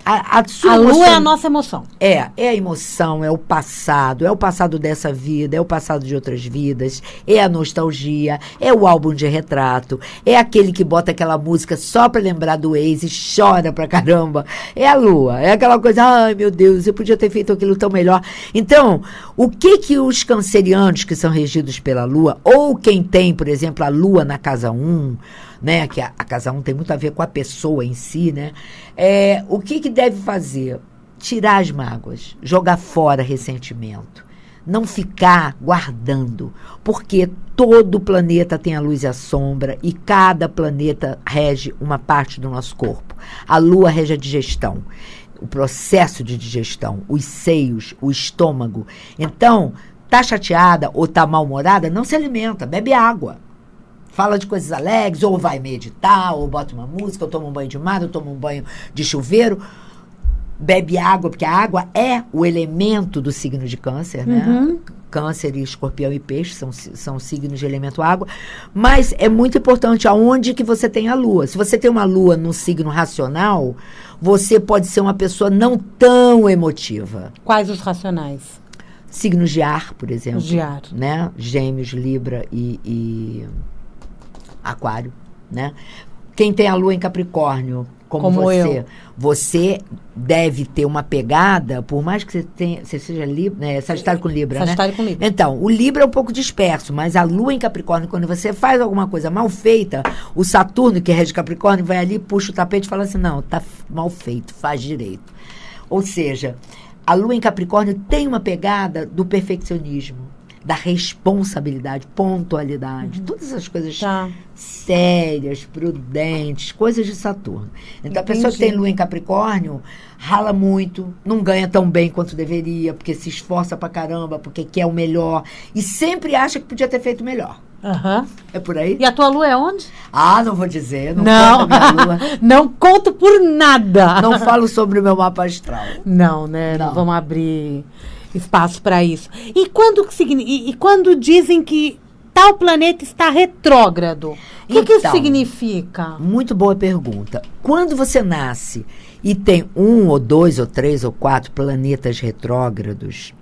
A Lua é a nossa emoção. É a emoção, é o passado dessa vida, é o passado de outras vidas, é a nostalgia, é o álbum de retrato, é aquele que bota aquela música só pra lembrar do ex e chora pra caramba. É a Lua, é aquela coisa, ai meu Deus, eu podia ter feito aquilo tão melhor. Então, o que os cancerianos que são regidos pela Lua, ou quem tem, por exemplo, a Lua na casa 1, né, que a casa 1 tem muito a ver com a pessoa em si, né? O que deve fazer? Tirar as mágoas, jogar fora ressentimento, não ficar guardando, porque todo planeta tem a luz e a sombra e cada planeta rege uma parte do nosso corpo. A Lua rege a digestão, o processo de digestão, os seios, o estômago. Então, tá chateada ou tá mal-humorada, não se alimenta, bebe água. Fala de coisas alegres, ou vai meditar, ou bota uma música, ou toma um banho de mar, ou toma um banho de chuveiro. Bebe água, porque a água é o elemento do signo de Câncer, né? Câncer, Escorpião e Peixe são signos de elemento água. Mas é muito importante aonde que você tem a Lua. Se você tem uma Lua no signo racional, você pode ser uma pessoa não tão emotiva. Quais os racionais? Signos de ar, por exemplo. De ar. Né? Gêmeos, Libra e Aquário, né? Quem tem a Lua em Capricórnio, como você, você deve ter uma pegada, por mais que você seja Sagitário com Libra, Sagitário né? com Libra. Então, o Libra é um pouco disperso, mas a Lua em Capricórnio, quando você faz alguma coisa mal feita, o Saturno, que rege Capricórnio, vai ali, puxa o tapete e fala assim, não, tá mal feito, faz direito. Ou seja, a Lua em Capricórnio tem uma pegada do perfeccionismo, da responsabilidade, pontualidade, todas essas coisas sérias, prudentes, coisas de Saturno. Então, a pessoa que tem Lua em Capricórnio rala muito, não ganha tão bem quanto deveria, porque se esforça pra caramba, porque quer o melhor, e sempre acha que podia ter feito melhor. É por aí? E a tua Lua é onde? Não vou dizer, não conto a minha Lua. Não conto por nada. Não falo sobre o meu mapa astral. Não, né? Não vamos abrir espaço para isso. E quando dizem que tal planeta está retrógrado, o que isso significa? Muito boa pergunta. Quando você nasce e tem 1 ou 2 ou 3 ou 4 planetas retrógrados,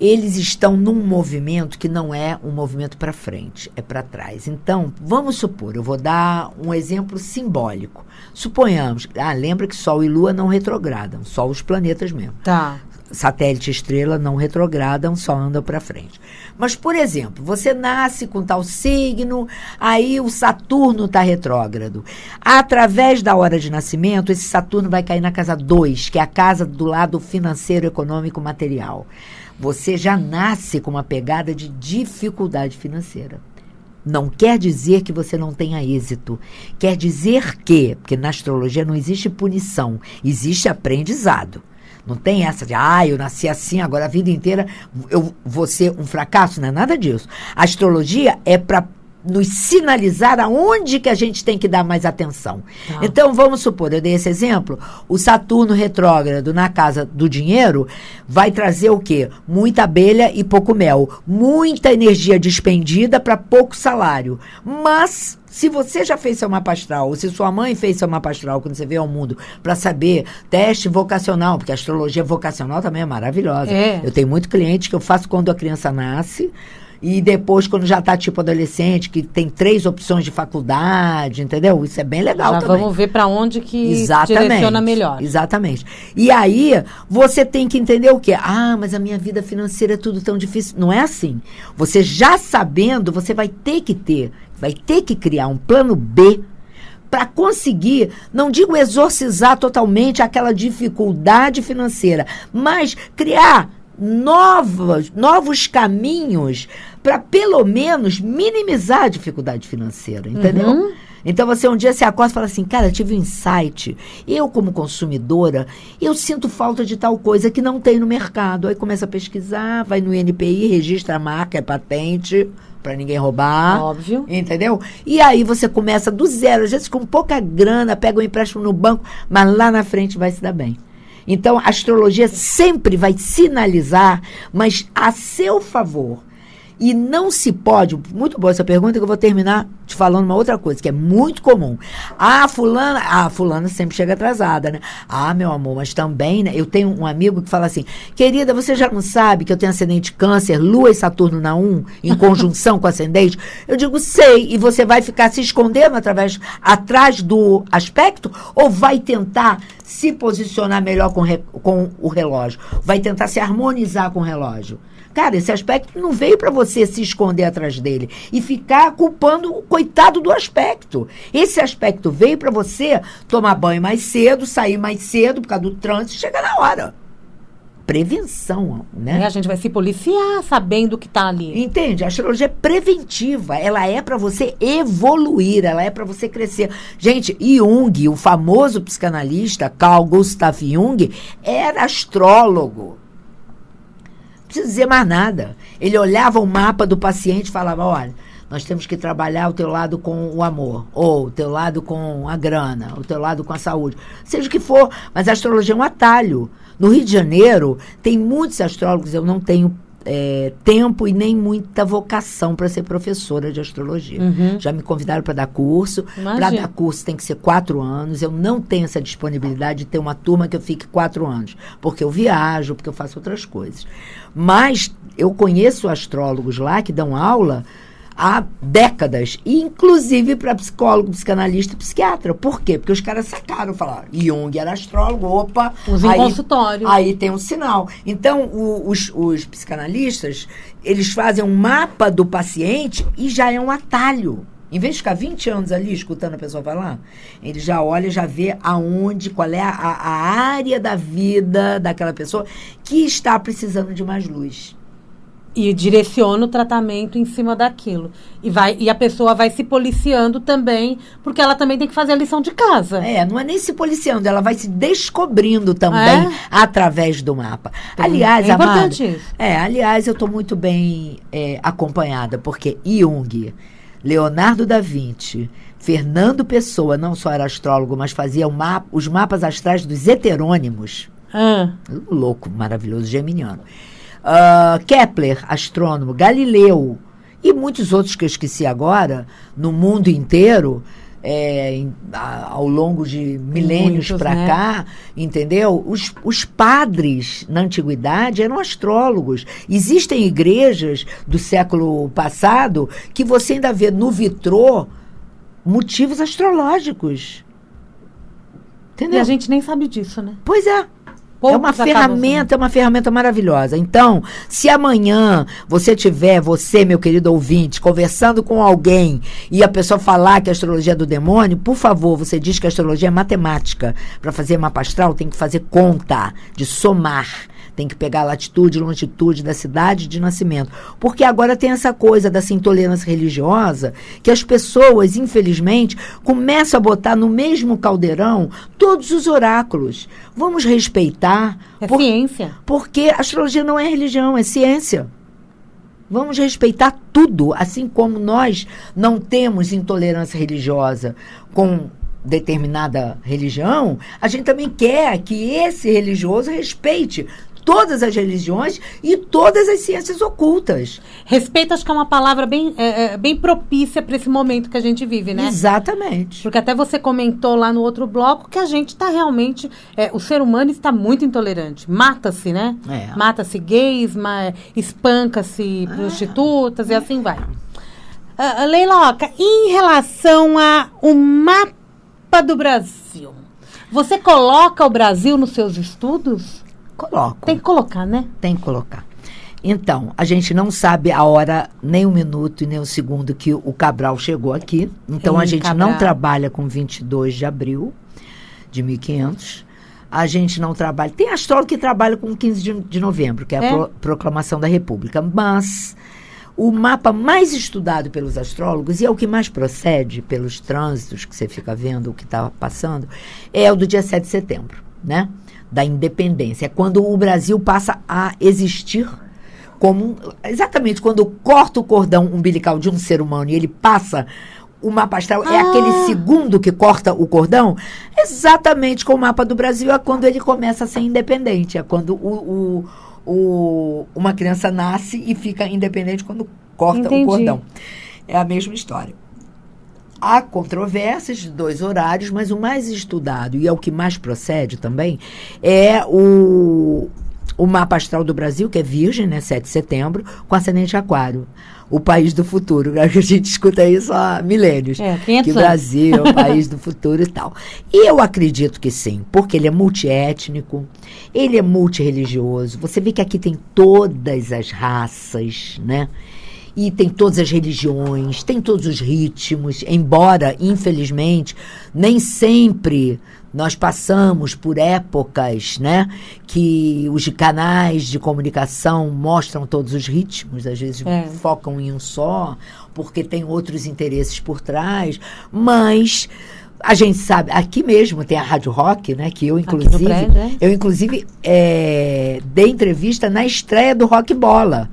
eles estão num movimento que não é um movimento para frente, é para trás. Então, vamos supor, eu vou dar um exemplo simbólico. Suponhamos, lembra que Sol e Lua não retrogradam, só os planetas mesmo. Tá. Satélite e estrela não retrogradam, só andam para frente. Mas, por exemplo, você nasce com tal signo, aí o Saturno está retrógrado. Através da hora de nascimento, esse Saturno vai cair na casa 2, que é a casa do lado financeiro, econômico, material. Você já nasce com uma pegada de dificuldade financeira. Não quer dizer que você não tenha êxito. Quer dizer que, porque na astrologia não existe punição, existe aprendizado. Não tem essa de, eu nasci assim, agora a vida inteira eu vou ser um fracasso, não é nada disso. A astrologia é para nos sinalizar aonde que a gente tem que dar mais atenção. Tá. Então, vamos supor, eu dei esse exemplo, o Saturno retrógrado na casa do dinheiro vai trazer o quê? Muita abelha e pouco mel. Muita energia despendida para pouco salário. Mas, se você já fez seu mapa astral, ou se sua mãe fez seu mapa astral quando você veio ao mundo, para saber, teste vocacional, porque a astrologia vocacional também é maravilhosa. Eu tenho muito cliente que eu faço quando a criança nasce, e depois, quando já está tipo adolescente, que tem 3 opções de faculdade, entendeu? Isso é bem legal também. Vamos ver para onde que direciona melhor. Exatamente. E aí, você tem que entender o quê? Mas a minha vida financeira é tudo tão difícil. Não é assim. Você já sabendo, você vai ter que criar um plano B para conseguir, não digo exorcizar totalmente aquela dificuldade financeira, mas criar novos caminhos para, pelo menos, minimizar a dificuldade financeira, entendeu? Uhum. Então, você um dia se acorda e fala assim, cara, eu tive um insight, eu como consumidora, eu sinto falta de tal coisa que não tem no mercado. Aí começa a pesquisar, vai no INPI, registra a marca, é patente, para ninguém roubar. Óbvio. Entendeu? E aí você começa do zero, às vezes com pouca grana, pega um empréstimo no banco, mas lá na frente vai se dar bem. Então, a astrologia sempre vai sinalizar, mas a seu favor. E não se pode, muito boa essa pergunta, que eu vou terminar te falando uma outra coisa, que é muito comum. Fulana sempre chega atrasada, né? Meu amor, mas também, né? Eu tenho um amigo que fala assim, querida, você já não sabe que eu tenho ascendente câncer, Lua e Saturno na 1, em conjunção com ascendente? Eu digo, sei, e você vai ficar se escondendo atrás do aspecto, ou vai tentar se posicionar melhor com o relógio? Vai tentar se harmonizar com o relógio? Cara, esse aspecto não veio para você se esconder atrás dele e ficar culpando o coitado do aspecto. Esse aspecto veio para você tomar banho mais cedo, sair mais cedo por causa do trânsito e chegar na hora. Prevenção, né? A gente vai se policiar sabendo que tá ali. Entende? A astrologia é preventiva. Ela é para você evoluir, ela é para você crescer. Gente, Jung, o famoso psicanalista Carl Gustav Jung, era astrólogo. Não precisa dizer mais nada. Ele olhava o mapa do paciente e falava, olha, nós temos que trabalhar o teu lado com o amor, ou o teu lado com a grana, o teu lado com a saúde, seja o que for, mas a astrologia é um atalho. No Rio de Janeiro, tem muitos astrólogos, eu não tenho tempo e nem muita vocação para ser professora de astrologia. Uhum. Já me convidaram para dar curso. Para dar curso tem que ser 4 anos. Eu não tenho essa disponibilidade de ter uma turma que eu fique 4 anos, porque eu viajo, porque eu faço outras coisas. Mas eu conheço astrólogos lá que dão aula há décadas, inclusive para psicólogo, psicanalista e psiquiatra. Por quê? Porque os caras sacaram, falaram, Jung era astrólogo, opa, usa em consultório. Aí tem um sinal. Então, os psicanalistas, eles fazem um mapa do paciente e já é um atalho. Em vez de ficar 20 anos ali escutando a pessoa falar, ele já olha, já vê qual é a área da vida daquela pessoa que está precisando de mais luz. E direciona o tratamento em cima daquilo. E a pessoa vai se policiando também, porque ela também tem que fazer a lição de casa. Não é nem se policiando, ela vai se descobrindo também através do mapa. Aliás, é importante isso. Aliás, eu estou muito bem acompanhada, porque Jung, Leonardo da Vinci, Fernando Pessoa, não só era astrólogo, mas fazia os mapas astrais dos heterônimos. Um louco, maravilhoso, geminiano. Kepler, astrônomo, Galileu e muitos outros que eu esqueci agora, no mundo inteiro, ao longo de milênios para cá, entendeu? Os padres na antiguidade eram astrólogos. Existem igrejas do século passado que você ainda vê no vitrô motivos astrológicos. Entendeu? E a gente nem sabe disso, né? Pois é. Poucos É uma ferramenta maravilhosa. Então, se amanhã você, meu querido ouvinte, conversando com alguém e a pessoa falar que a astrologia é do demônio, por favor, você diz que a astrologia é matemática. Para fazer mapa astral, tem que fazer conta, de somar. Tem que pegar a latitude e longitude da cidade de nascimento. Porque agora tem essa coisa dessa intolerância religiosa que as pessoas, infelizmente, começam a botar no mesmo caldeirão todos os oráculos. Vamos respeitar. Ciência. Porque a astrologia não é religião, é ciência. Vamos respeitar tudo, assim como nós não temos intolerância religiosa com determinada religião, a gente também quer que esse religioso respeite todas as religiões e todas as ciências ocultas. Respeito, acho que é uma palavra bem propícia para esse momento que a gente vive, né? Exatamente. Porque até você comentou lá no outro bloco que a gente está realmente... o ser humano está muito intolerante. Mata-se, né? Mata-se gays, espanca-se prostitutas e assim vai. Leiloca, em relação ao mapa do Brasil, você coloca o Brasil nos seus estudos? Coloco. Tem que colocar, né? Tem que colocar. Então, a gente não sabe a hora, nem o minuto e nem o segundo que o Cabral chegou aqui. Então, a gente não trabalha com 22 de abril de 1500. A gente não trabalha... Tem astrólogo que trabalha com 15 de novembro, que é a proclamação da República. Mas o mapa mais estudado pelos astrólogos, e é o que mais procede pelos trânsitos que você fica vendo, o que está passando, é o do dia 7 de setembro, né? Da independência. É quando o Brasil passa a existir como... Exatamente, quando corta o cordão umbilical de um ser humano e ele passa... O mapa astral é aquele segundo que corta o cordão. Exatamente com o mapa do Brasil é quando ele começa a ser independente. É quando uma criança nasce e fica independente quando corta o cordão. É a mesma história. Há controvérsias de 2 horários, mas o mais estudado, e é o que mais procede também, é o mapa astral do Brasil, que é Virgem, né, 7 de setembro, com ascendente Aquário. O país do futuro. A gente escuta isso há milênios. Que o Brasil é o país do futuro e tal. E eu acredito que sim, porque ele é multiétnico, ele é multirreligioso. Você vê que aqui tem todas as raças, né? E tem todas as religiões, tem todos os ritmos, embora, infelizmente, nem sempre nós passamos por épocas, né, que os canais de comunicação mostram todos os ritmos, às vezes focam em um só, porque tem outros interesses por trás, mas... A gente sabe, aqui mesmo tem a Rádio Rock, né? Que eu, inclusive, dei entrevista na estreia do Rock Bola.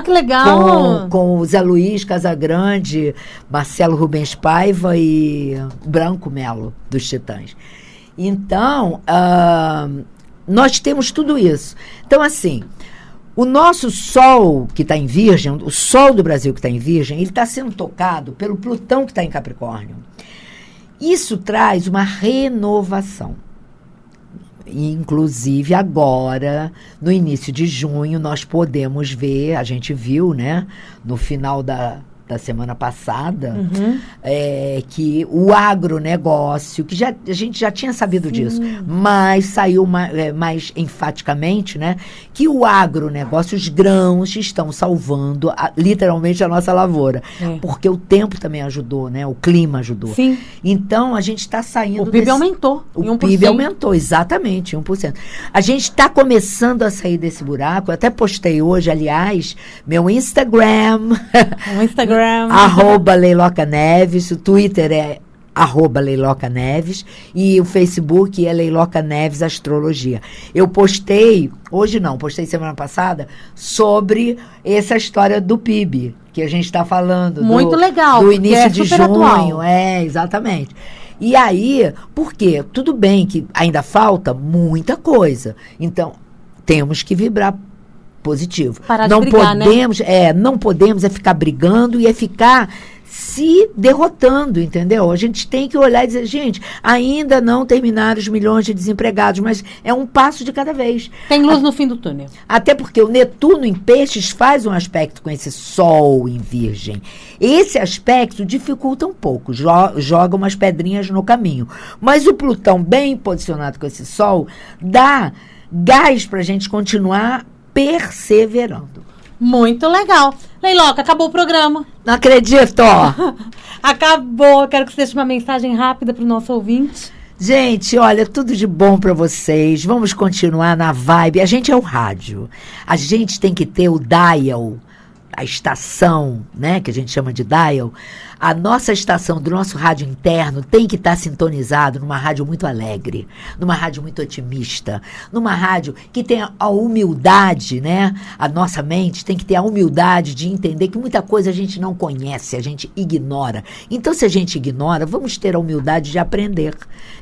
Que legal! Com o Zé Luiz Casagrande, Marcelo Rubens Paiva e Branco Melo, dos Titãs. Então, nós temos tudo isso. Então, assim, o nosso Sol que está em Virgem, o Sol do Brasil que está em Virgem, ele está sendo tocado pelo Plutão que está em Capricórnio. Isso traz uma renovação. Inclusive, agora, no início de junho, nós podemos ver, a gente viu, né, no final da semana passada, que o agronegócio, que a gente já tinha sabido disso, mas saiu mais enfaticamente, né, que o agronegócio, os grãos, estão salvando literalmente a nossa lavoura. Porque o tempo também ajudou, né, o clima ajudou. Sim. Então, a gente está saindo... O PIB aumentou. O PIB aumentou, exatamente, 1%. A gente está começando a sair desse buraco. Eu até postei hoje, aliás, meu Instagram... @Leiloca Neves, o Twitter é @Leiloca Neves e o Facebook é Leiloca Neves Astrologia. Eu postei, postei semana passada, sobre essa história do PIB, que a gente está falando. Muito legal. Do início de junho. Atual. Exatamente. E aí, por quê? Tudo bem que ainda falta muita coisa. Então, temos que vibrar positivo. Parar de brigar, não podemos ficar brigando e ficar se derrotando, entendeu? A gente tem que olhar e dizer, gente, ainda não terminaram os milhões de desempregados, mas é um passo de cada vez. Tem luz no fim do túnel. Até porque o Netuno em Peixes faz um aspecto com esse Sol em Virgem. Esse aspecto dificulta um pouco, joga umas pedrinhas no caminho. Mas o Plutão, bem posicionado com esse Sol, dá gás para a gente continuar perseverando. Muito legal. Leiloca, acabou o programa. Não acredito! Acabou. Quero que você deixe uma mensagem rápida para o nosso ouvinte. Gente, olha, tudo de bom para vocês. Vamos continuar na vibe. A gente é o rádio. A gente tem que ter o dial, a estação, né, que a gente chama de dial. A nossa estação do nosso rádio interno tem que estar sintonizado numa rádio muito alegre, numa rádio muito otimista, numa rádio que tenha a humildade, né? A nossa mente tem que ter a humildade de entender que muita coisa a gente não conhece, a gente ignora. Então, se a gente ignora, vamos ter a humildade de aprender.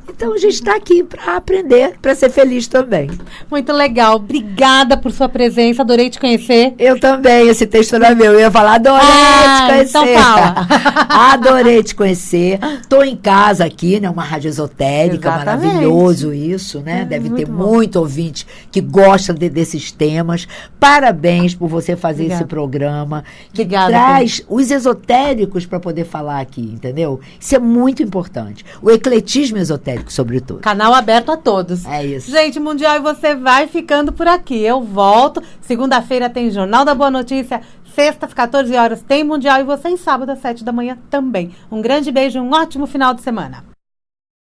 Então, a gente está aqui para aprender, para ser feliz também. Muito legal. Obrigada por sua presença. Adorei te conhecer. Eu também. Esse texto não é meu. Eu ia falar, adorei te conhecer. Então fala. Adorei te conhecer. Tô em casa aqui, né? Uma rádio esotérica, Exatamente. maravilhoso isso, né? Deve ter muito bom. muito ouvinte que gosta desses temas. Parabéns por você fazer Obrigada. esse programa, que Obrigada, traz os esotéricos para poder falar aqui, entendeu? Isso é muito importante. O ecletismo esotérico, sobretudo. Canal aberto a todos. É isso. Gente, Mundial, e você vai ficando por aqui. Eu volto. Segunda-feira tem Jornal da Boa Notícia. Sexta, às 14 horas, tem Mundial. E você em sábado, às 7 da manhã também. Um grande beijo e um ótimo final de semana.